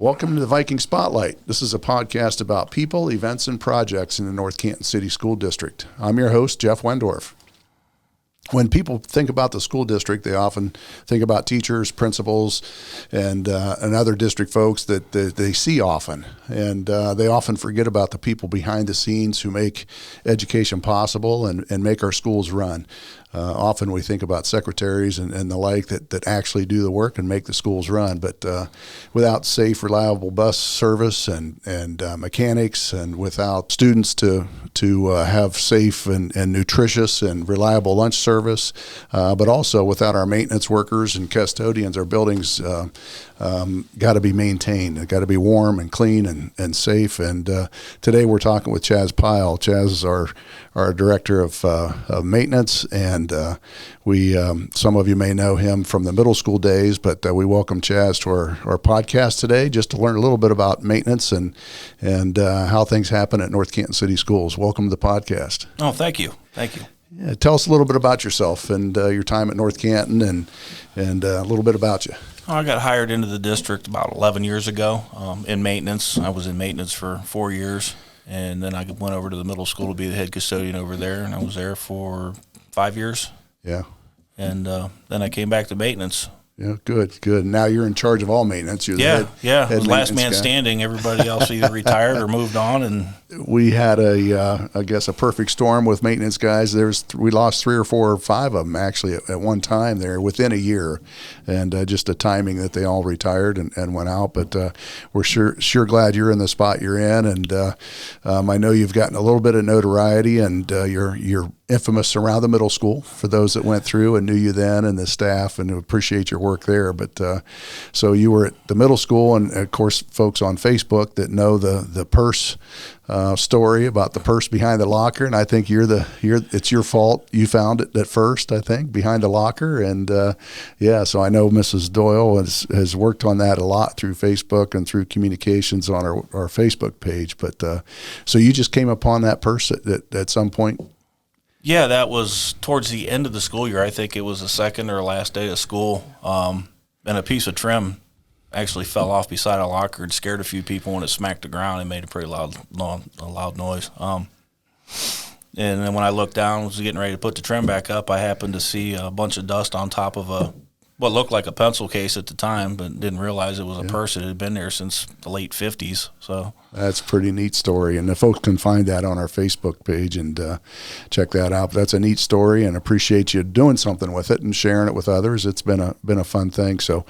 Welcome to the Viking Spotlight. This is a podcast about people, events, and projects in the North Canton City School District. I'm your host, Jeff Wendorf. When people think about the school district, they often think about teachers, principals, and other district folks that they see often. And they often forget about the people behind the scenes who make education possible and make our schools run. Often we think about secretaries and the like that actually do the work and make the schools run. But without safe, reliable bus service and mechanics, and without students to have safe and nutritious and reliable lunch service, but also without our maintenance workers and custodians, our buildings got to be maintained. They've got to be warm and clean and safe. And today we're talking with Pyle. Chaz is our director of maintenance, and we some of you may know him from the middle school days, but we welcome Chaz to our podcast today just to learn a little bit about maintenance and how things happen at North Canton City Schools. Welcome to the podcast. Oh, thank you. Thank you. Yeah, tell us a little bit about yourself and your time at North Canton and a little bit about you. I got hired into the district about 11 years ago in maintenance. I was in maintenance for 4 years, and then I went over to the middle school to be the head custodian over there, and I was there for 5 years. Yeah. And then I came back to maintenance. Yeah, good. Now you're in charge of all maintenance. You're the head last man guy. Standing. Everybody else either retired or moved on. And we had a perfect storm with maintenance guys. We lost 3 or 4 or 5 of them actually at one time there within a year, and just the timing that they all retired and went out. But we're sure glad you're in the spot you're in, and I know you've gotten a little bit of notoriety, and you're infamous around the middle school for those that went through and knew you then, and the staff, and appreciate your work there. But so you were at the middle school, and of course folks on Facebook that know the purse story about the purse behind the locker, and I think it's your fault. You found it at first, I think, behind the locker, and so I know Mrs. Doyle has worked on that a lot through Facebook and through communications on our Facebook page. But so you just came upon that purse at some point. Yeah, that was towards the end of the school year. I think it was the second or last day of school, and a piece of trim actually fell off beside a locker and scared a few people when it smacked the ground and made a pretty loud noise. And then when I looked down, was getting ready to put the trim back up, I happened to see a bunch of dust on top of what looked like a pencil case at the time, but didn't realize it was a purse that had been there since the late 50s. So that's a pretty neat story, and the folks can find that on our Facebook page and check that out. That's a neat story, and appreciate you doing something with it and sharing it with others. It's been a fun thing. So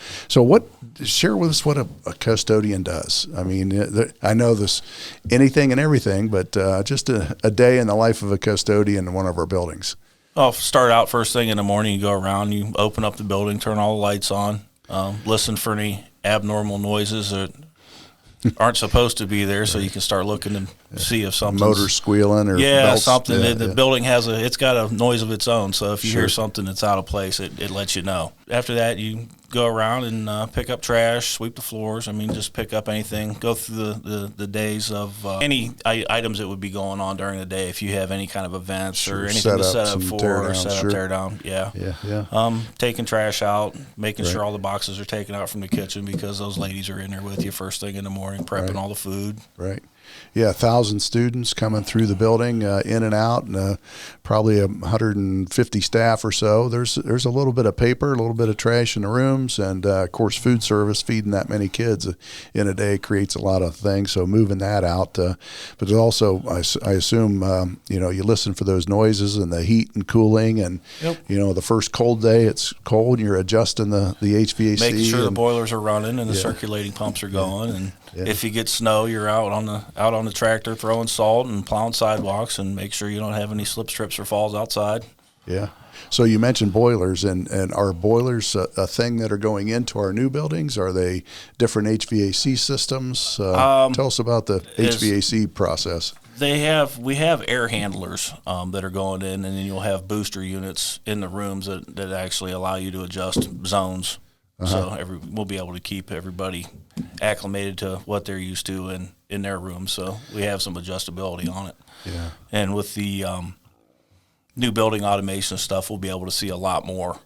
share with us what a custodian does. I mean, I know this anything and everything, but just a day in the life of a custodian in one of our buildings. I'll start out first thing in the morning. You go around, you open up the building, turn all the lights on, listen for any abnormal noises that aren't supposed to be there, so you can start looking and see if something's motor squealing or belts. Something. The building it's got a noise of its own, so if you hear something that's out of place, it lets you know. After that, you go around and pick up trash, sweep the floors. I mean, just pick up anything. Go through the days of any items that would be going on during the day. If you have any kind of events or anything to set up for or set up, tear down. Yeah. Taking trash out, making sure all the boxes are taken out from the kitchen because those ladies are in there with you first thing in the morning, prepping all the food. Right. Yeah, 1,000 students coming through the building, in and out, and probably 150 staff or so. There's a little bit of paper, a little bit of trash in the rooms, and of course food service. Feeding that many kids in a day creates a lot of things. So moving that out, but there's also I assume you listen for those noises and the heat and cooling, and the first cold day it's cold, and you're adjusting the HVAC, making sure the boilers are running and the circulating pumps are going, and if you get snow, you're out on the tractor throwing salt and plowing sidewalks, and make sure you don't have any slip, trips, or falls outside. Yeah. So you mentioned boilers, and are boilers a thing that are going into our new buildings? Are they different HVAC systems? Tell us about the HVAC process. We have air handlers that are going in, and then you'll have booster units in the rooms that actually allow you to adjust zones. So we'll be able to keep everybody acclimated to what they're used to in their rooms. So we have some adjustability on it. Yeah. And with the new building automation stuff, we'll be able to see a lot more.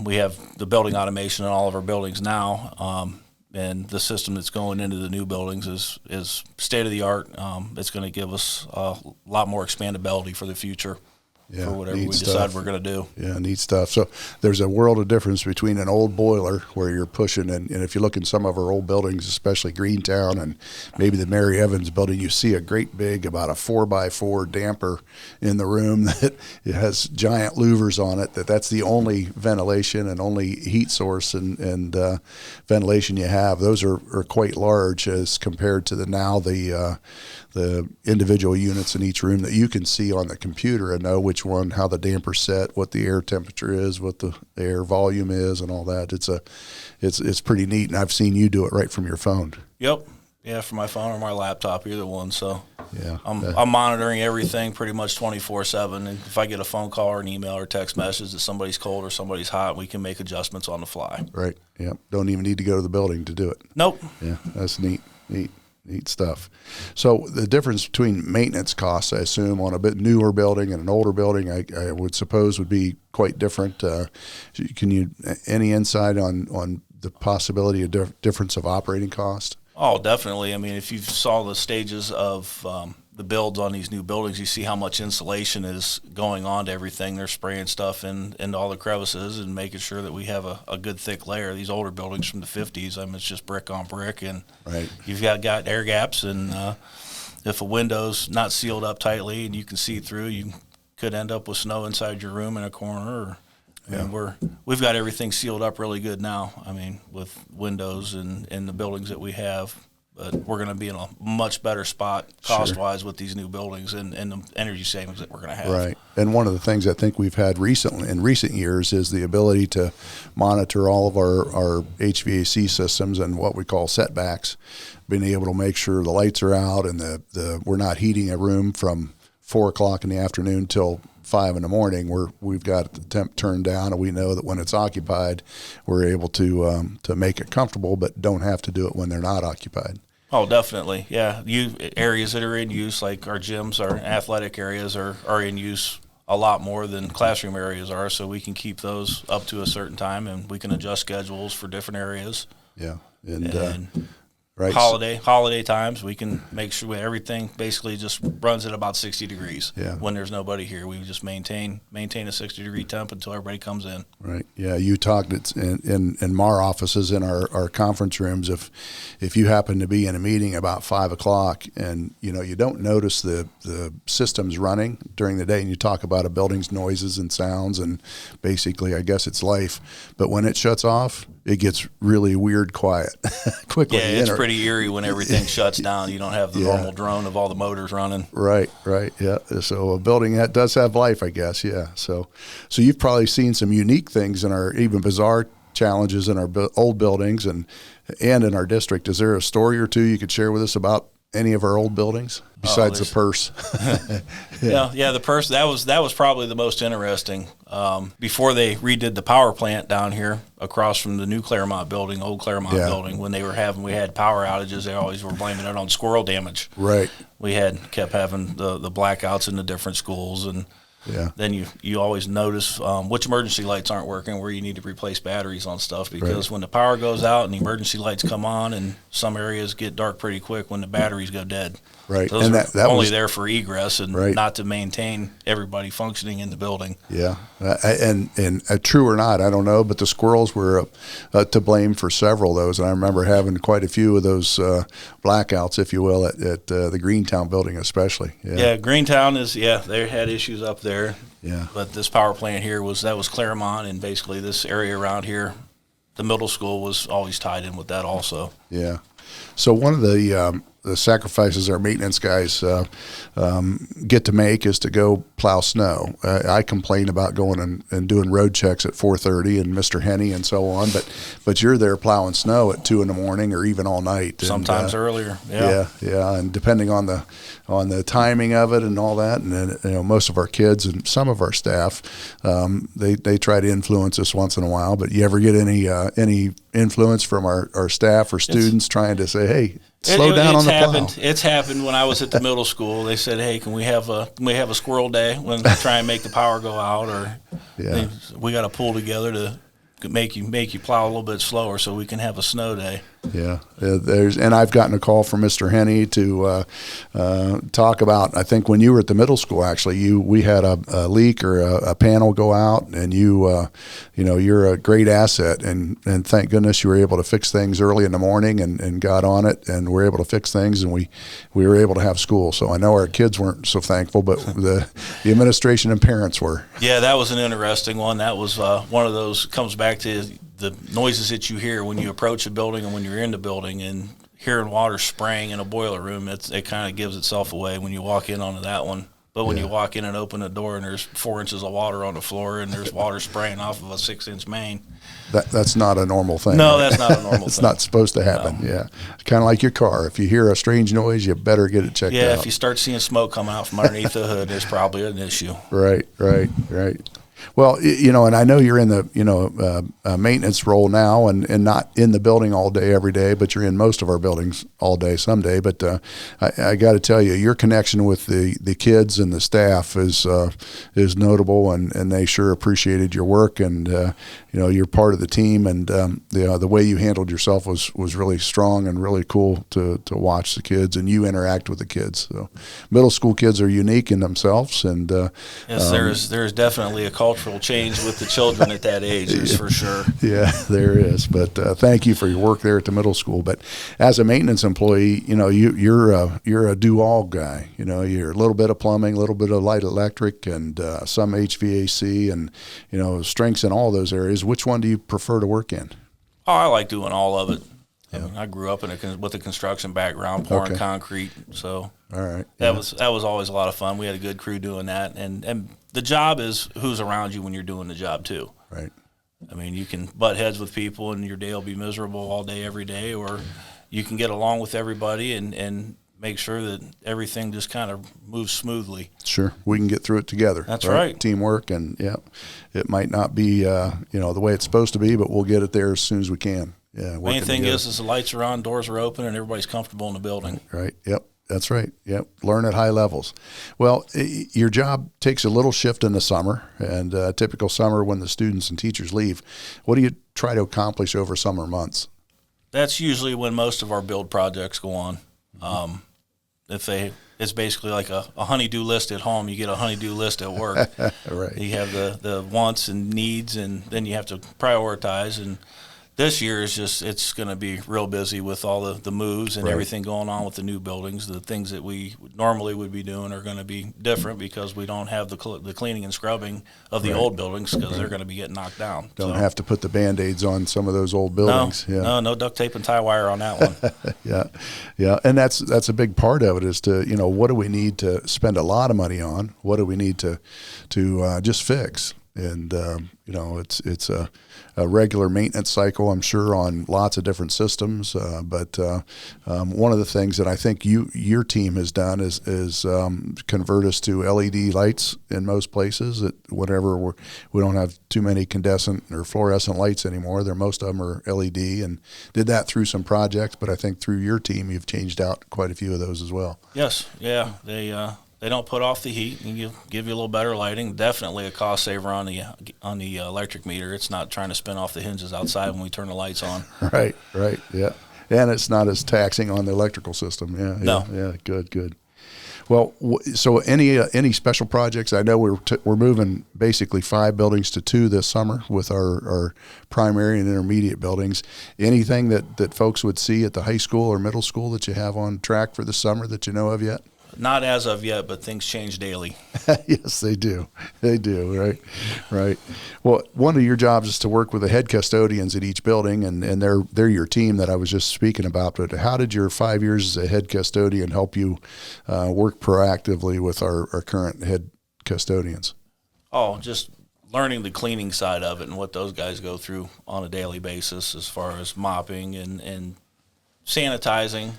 We have the building automation in all of our buildings now. and the system that's going into the new buildings is state of the art. It's going to give us a lot more expandability for the future. Yeah, for whatever we neat decide stuff. we're going to do. Yeah, neat stuff. So there's a world of difference between an old boiler where you're pushing, and if you look in some of our old buildings, especially Greentown and maybe the Mary Evans building, you see a great big, about a 4x4 damper in the room that it has giant louvers on it. That's the only ventilation and only heat source and ventilation you have. Those are quite large as compared to the individual units in each room that you can see on the computer and know which one, how the damper's set, what the air temperature is, what the air volume is, and all that. It's pretty neat, and I've seen you do it right from your phone. Yep. Yeah, from my phone or my laptop, either one. So yeah, I'm monitoring everything pretty much 24/7. And if I get a phone call or an email or text message that somebody's cold or somebody's hot, we can make adjustments on the fly. Right. Yeah. Don't even need to go to the building to do it. Nope. Yeah, that's neat. Neat stuff. So the difference between maintenance costs, I assume, on a bit newer building and an older building, I would suppose would be quite different. Can you any insight on the possibility of difference of operating cost? Oh, definitely. I mean, if you saw the stages of the builds on these new buildings, you see how much insulation is going on to everything. They're spraying stuff into all the crevices and making sure that we have a good thick layer. These older buildings from the 50s, I mean, it's just brick on brick, and right. You've got air gaps, and if a window's not sealed up tightly and you can see through, you could end up with snow inside your room in a corner. We've got everything sealed up really good now. I mean, with windows and the buildings that we have. But we're going to be in a much better spot cost-wise with these new buildings and the energy savings that we're going to have. Right. And one of the things I think we've had in recent years is the ability to monitor all of our HVAC systems and what we call setbacks, being able to make sure the lights are out and we're not heating a room from 4 o'clock in the afternoon till 5 in the morning. We've got the temp turned down, and we know that when it's occupied, we're able to make it comfortable, but don't have to do it when they're not occupied. Oh, definitely. Yeah. Areas that are in use, like our gyms, our athletic areas are in use a lot more than classroom areas are, so we can keep those up to a certain time, and we can adjust schedules for different areas. Yeah. And right. Holiday times, we can make sure everything basically just runs at about 60 degrees. Yeah. When there's nobody here, we just maintain a 60-degree temp until everybody comes in. Right. Yeah. You talked in our offices, in our conference rooms. If you happen to be in a meeting about 5 o'clock and you don't notice the systems running during the day, and you talk about a building's noises and sounds, and basically, I guess it's life. But when it shuts off, it gets really weird quiet quickly. Yeah, it's pretty eerie when everything shuts down. You don't have the normal drone of all the motors running. Right, yeah. So a building that does have life, I guess, yeah. So you've probably seen some unique things in our, even bizarre challenges in our old buildings and in our district. Is there a story or two you could share with us about any of our old buildings besides the purse? Yeah, the purse, that was probably the most interesting. Before they redid the power plant down here across from the new Claremont building, old Claremont building, when we had power outages, they always were blaming it on squirrel damage. Right. We kept having the blackouts in the different schools, and then you always notice which emergency lights aren't working, where you need to replace batteries on stuff, because when the power goes out and the emergency lights come on, and some areas get dark pretty quick when the batteries go dead. Right. Those and are that only was there for egress and not to maintain everybody functioning in the building. Yeah. And true or not, I don't know, but the squirrels were to blame for several of those. And I remember having quite a few of those blackouts, if you will, at the Greentown building especially. Yeah, Greentown they had issues up there. Yeah. But this power plant here was Claremont, and basically this area around here, the middle school was always tied in with that also. Yeah. So one of the sacrifices our maintenance guys get to make is to go plow snow. I complain about going and doing road checks at 4:30 and Mr. Henney and so on, but you're there plowing snow at 2 in the morning or even all night. Sometimes earlier. Yeah, and depending on the timing of it and all that, and then most of our kids and some of our staff, they try to influence us once in a while. But you ever get any influence from our staff or students trying to say, hey, slow down on the plow? It's happened when I was at the middle school. They said, "Hey, can we have a squirrel day when we try and make the power go out, or we got to pull together to make you plow a little bit slower so we can have a snow day." Yeah, and I've gotten a call from Mr. Henney to talk about. I think when you were at the middle school, actually, we had a leak or a panel go out, and you're a great asset, and thank goodness you were able to fix things early in the morning and got on it, and were able to fix things, and we were able to have school. So I know our kids weren't so thankful, but the administration and parents were. Yeah, that was an interesting one. That was one of those, comes back to the noises that you hear when you approach a building and when you're in the building, and hearing water spraying in a boiler room, it kind of gives itself away when you walk in onto that one. But when you walk in and open the door and there's 4 inches of water on the floor and there's water spraying off of a 6-inch main. That's not a normal thing. No, right? That's not a normal thing. It's not supposed to happen, No. Yeah. Kind of like your car. If you hear a strange noise, you better get it checked out. Yeah, if you start seeing smoke come out from underneath the hood, there's probably an issue. Right. Well, and I know you're in the, maintenance role now and not in the building all day, every day, but you're in most of our buildings all day, someday. But I got to tell you, your connection with the kids and the staff is notable, and they sure appreciated your work, and, you're part of the team, and, the way you handled yourself was really strong and really cool to watch the kids, and you interact with the kids. So middle school kids are unique in themselves, and yes, there's definitely a cultural change with the children at that age, is for sure. Yeah, there is. But thank you for your work there at the middle school. But as a maintenance employee, you're a do-all guy. You're a little bit of plumbing, a little bit of light electric, and some HVAC, and strengths in all those areas. Which one do you prefer to work in? Oh, I like doing all of it. I mean, I grew up with a construction background, pouring concrete, so all right. That was always a lot of fun. We had a good crew doing that, and the job is who's around you when you're doing the job too. Right. I mean, you can butt heads with people, and your day will be miserable all day, every day, or you can get along with everybody and make sure that everything just kind of moves smoothly. Sure, we can get through it together. That's right. Teamwork, and it might not be the way it's supposed to be, but we'll get it there as soon as we can. Yeah. Main thing is the lights are on, doors are open, and everybody's comfortable in the building. Right. Yep. That's right. Yep. Learn at high levels. Well, your job takes a little shift in the summer, and typical summer when the students and teachers leave. What do you try to accomplish over summer months? That's usually when most of our build projects go on. It's basically like a honey-do list at home. You get a honey-do list at work. Right. You have the wants and needs, and then you have to prioritize. And this year it's going to be real busy with all the moves and everything going on with the new buildings. The things that we normally would be doing are going to be different because we don't have the cleaning and scrubbing of the old buildings, because they're going to be getting knocked down. Don't have to put the Band-Aids on some of those old buildings. No duct tape and tie wire on that one. Yeah, and that's a big part of it, is to what do we need to spend a lot of money on? What do we need to just fix? And it's a regular maintenance cycle, I'm sure, on lots of different systems. But one of the things that I think your team has done is convert us to LED lights in most places. Whenever we don't have too many incandescent or fluorescent lights anymore. Most of them are LED, and did that through some projects. But I think through your team, you've changed out quite a few of those as well. Yes, yeah, they don't put off the heat and give you a little better lighting. Definitely a cost saver on the electric meter. It's not trying to spin off the hinges outside when we turn the lights on. Right, yeah. And it's not as taxing on the electrical system. Yeah, good. Well, so any special projects? I know we're moving basically 5 buildings to 2 this summer with our primary and intermediate buildings. Anything that folks would see at the high school or middle school that you have on track for the summer that you know of yet? Not as of yet, but things change daily. Yes, they do. Right. Well, one of your jobs is to work with the head custodians at each building, and they're your team that I was just speaking about. But how did your 5 years as a head custodian help you work proactively with our current head custodians? Oh, just learning the cleaning side of it and what those guys go through on a daily basis, as far as mopping and sanitizing.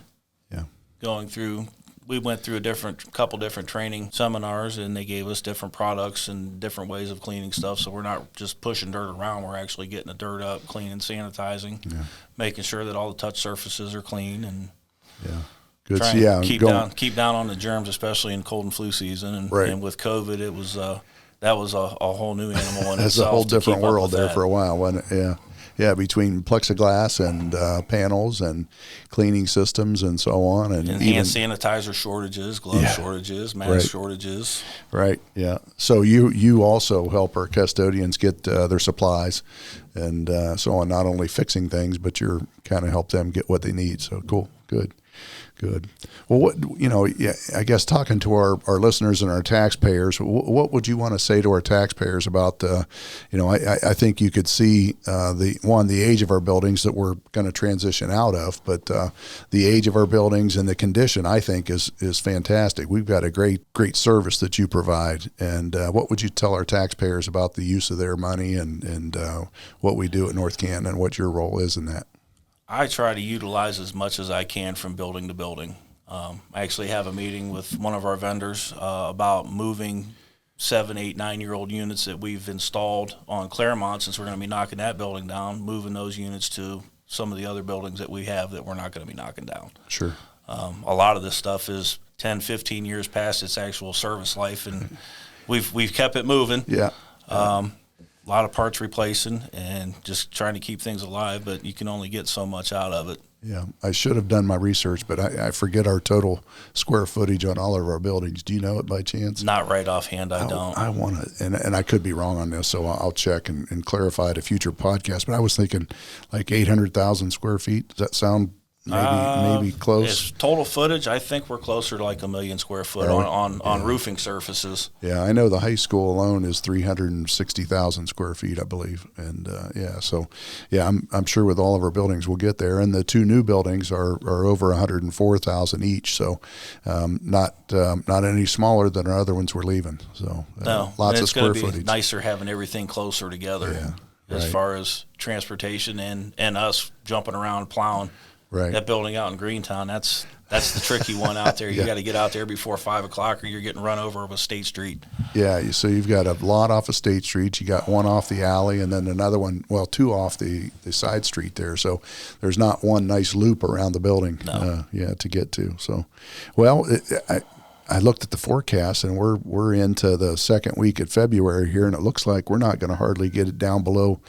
Yeah. Going through. We went through a couple different training seminars, and they gave us different products and different ways of cleaning stuff. So we're not just pushing dirt around; we're actually getting the dirt up, cleaning, sanitizing, making sure that all the touch surfaces are clean, and good. Keep down on the germs, especially in cold and flu season. And with COVID, it was that was a whole new animal in itself. It's a whole different world there for a while, wasn't it? Yeah, between plexiglass and panels and cleaning systems and so on. And hand sanitizer shortages, glove shortages, mask shortages. Right, yeah. So you also help our custodians get their supplies and so on, not only fixing things, but you're kind of help them get what they need. So cool, good. Well, I guess talking to our listeners and our taxpayers, what would you want to say to our taxpayers about, I think you could see the age of our buildings that we're going to transition out of, but the age of our buildings and the condition, I think, is fantastic. We've got a great service that you provide. And what would you tell our taxpayers about the use of their money and what we do at North Canton and what your role is in that? I try to utilize as much as I can from building to building. I actually have a meeting with one of our vendors about moving 7, 8, 9-year-old units that we've installed on Claremont, since we're going to be knocking that building down, moving those units to some of the other buildings that we have that we're not going to be knocking down. Sure. A lot of this stuff is 10, 15 years past its actual service life, and we've kept it moving. Yeah. A lot of parts replacing and just trying to keep things alive, but you can only get so much out of it. Yeah, I should have done my research, but I forget our total square footage on all of our buildings. Do you know it by chance? Not right offhand, I don't. I want to, and I could be wrong on this, so I'll check and clarify at a future podcast, but I was thinking like 800,000 square feet. Does that sound maybe close? As total footage, I think we're closer to like 1 million square foot on roofing surfaces. Yeah, I know the high school alone is 360,000 square feet, I believe, and I'm sure with all of our buildings we'll get there. And the two new buildings are over 104,000 each, so not any smaller than our other ones we're leaving. So no, lots of square footage. It's going to be nicer having everything closer together. Yeah. As far as transportation and us jumping around plowing. Right. That building out in Greentown, that's the tricky one out there. You got to get out there before 5 o'clock or you're getting run over of a State Street. Yeah, so you've got a lot off of State Street. You got one off the alley and then another one, two off the side street there. So there's not one nice loop around the building to get to. So, I looked at the forecast, and we're into the second week of February here, and it looks like we're not going to hardly get it down below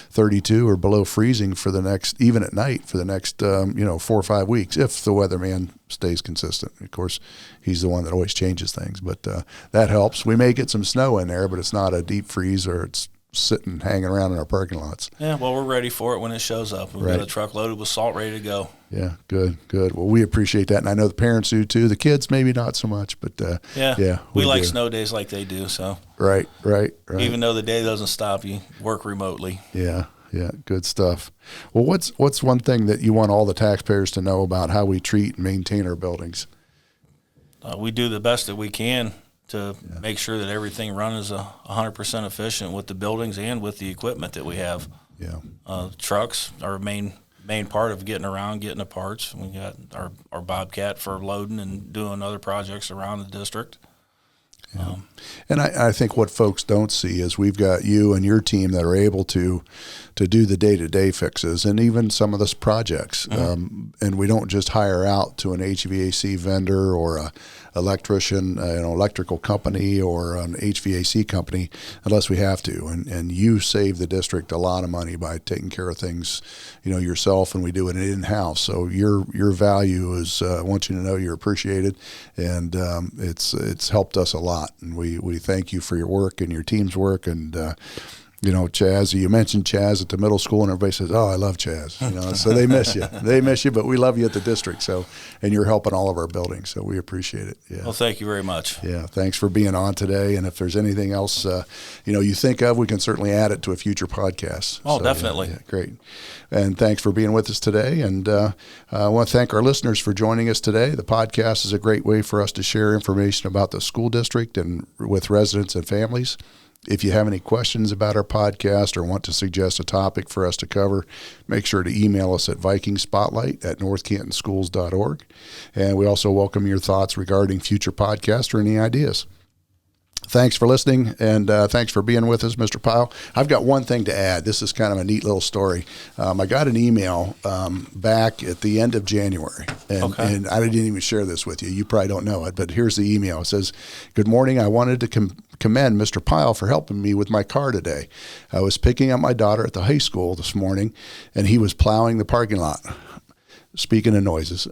32 or below freezing for the next, even at night, for the next 4 or 5 weeks, if the weatherman stays consistent. Of course, he's the one that always changes things, but that helps. We may get some snow in there, but it's not a deep freeze or it's sitting, hanging around in our parking lots. Yeah, well, we're ready for it when it shows up. We've got a truck loaded with salt ready to go. Yeah, good. Well, we appreciate that, and I know the parents do too. The kids maybe not so much, but we like snow days like they do. So right. Even though the day doesn't stop, you work remotely. Yeah, good stuff. Well, what's one thing that you want all the taxpayers to know about how we treat and maintain our buildings? We do the best that we can to make sure that everything runs 100% efficient with the buildings and with the equipment that we have. Yeah. Trucks are a main part of getting around, getting the parts. We got our Bobcat for loading and doing other projects around the district. Yeah. And I think what folks don't see is we've got you and your team that are able to do the day-to-day fixes and even some of those projects. Mm-hmm. And we don't just hire out to an HVAC vendor or a electrician, an electrical company or an HVAC company unless we have to. And you save the district a lot of money by taking care of things, yourself, and we do it in-house. So your value is, I want you to know you're appreciated, and it's helped us a lot. And we thank you for your work and your team's work. And Chaz, you mentioned Chaz at the middle school, and everybody says, "Oh, I love Chaz." So they miss you. They miss you, but we love you at the district. So, and you're helping all of our buildings, so we appreciate it. Yeah. Well, thank you very much. Yeah, thanks for being on today. And if there's anything else, you think of, we can certainly add it to a future podcast. Oh, so, definitely. Yeah, great. And thanks for being with us today. And I want to thank our listeners for joining us today. The podcast is a great way for us to share information about the school district and with residents and families. If you have any questions about our podcast or want to suggest a topic for us to cover, make sure to email us at vikingspotlight@northcantonschools.org. And we also welcome your thoughts regarding future podcasts or any ideas. Thanks for listening, and thanks for being with us, Mr. Pyle. I've got one thing to add. This is kind of a neat little story. I got an email back at the end of January, and I didn't even share this with you. You probably don't know it, but here's the email. It says, "Good morning. I wanted to commend Mr. Pyle for helping me with my car today. I was picking up my daughter at the high school this morning, and he was plowing the parking lot. Speaking of noises,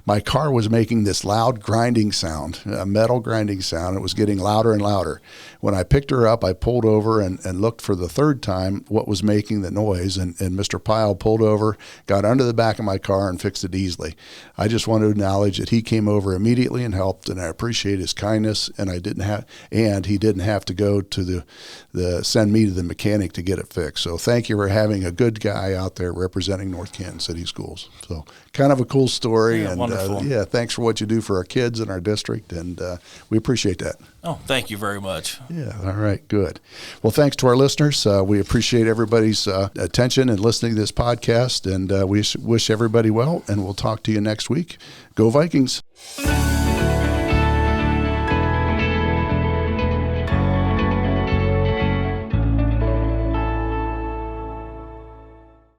my car was making this loud grinding sound, a metal grinding sound. It was getting louder and louder. When I picked her up, I pulled over and looked for the third time what was making the noise, and Mr. Pyle pulled over, got under the back of my car, and fixed it easily. I just want to acknowledge that he came over immediately and helped, and I appreciate his kindness, and he didn't have to go to send me to the mechanic to get it fixed. So thank you for having a good guy out there representing North Canton City Schools. So kind of a cool story. Yeah, and wonderful. Thanks for what you do for our kids in our district, and we appreciate that. Oh, thank you very much. Yeah, all right, good. Well, thanks to our listeners. We appreciate everybody's attention and listening to this podcast, and we wish everybody well, and we'll talk to you next week. Go Vikings.